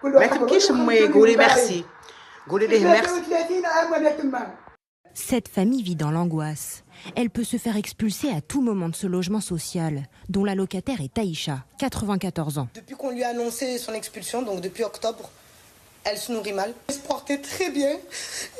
ما تبكيش امي قولي ميرسي قولي ليه ميرسي. Cette famille vit dans l'angoisse. Elle peut se faire expulser à tout moment de ce logement social, dont la locataire est Aïcha, 94 ans. Depuis qu'on lui a annoncé son expulsion, donc depuis octobre, elle se nourrit mal. Elle se portait très bien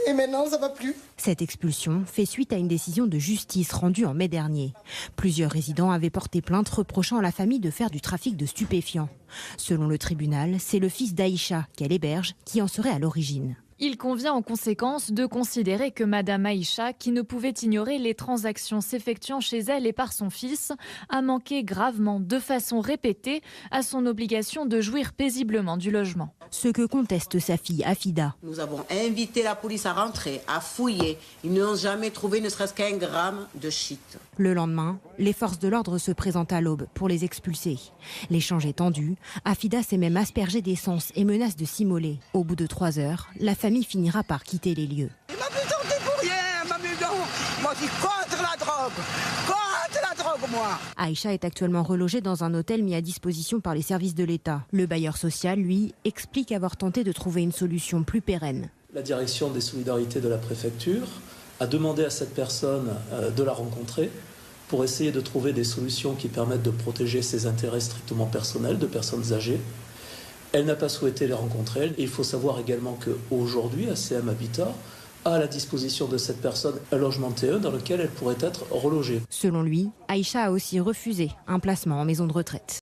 et maintenant ça va plus. Cette expulsion fait suite à une décision de justice rendue en mai dernier. Plusieurs résidents avaient porté plainte reprochant à la famille de faire du trafic de stupéfiants. Selon le tribunal, c'est le fils d'Aïcha, qu'elle héberge, qui en serait à l'origine. Il convient en conséquence de considérer que Madame Aïcha, qui ne pouvait ignorer les transactions s'effectuant chez elle et par son fils, a manqué gravement, de façon répétée, à son obligation de jouir paisiblement du logement. Ce que conteste sa fille Afida. Nous avons invité la police à rentrer, à fouiller. Ils n'ont jamais trouvé ne serait-ce qu'un gramme de shit. Le lendemain, les forces de l'ordre se présentent à l'aube pour les expulser. L'échange est tendu. Afida s'est même aspergée d'essence et menace de s'immoler. Au bout de 3 heures, la famille finira par quitter les lieux. Il m'a plus tenté pour rien, moi je suis contre la drogue. Contre la drogue, moi. Aïcha est actuellement relogée dans un hôtel mis à disposition par les services de l'État. Le bailleur social, lui, explique avoir tenté de trouver une solution plus pérenne. La direction des solidarités de la préfecture a demandé à cette personne de la rencontrer pour essayer de trouver des solutions qui permettent de protéger ses intérêts strictement personnels de personnes âgées. Elle n'a pas souhaité les rencontrer. Et il faut savoir également qu'aujourd'hui, ACM Habitat a à la disposition de cette personne un logement TE dans lequel elle pourrait être relogée. Selon lui, Aïcha a aussi refusé un placement en maison de retraite.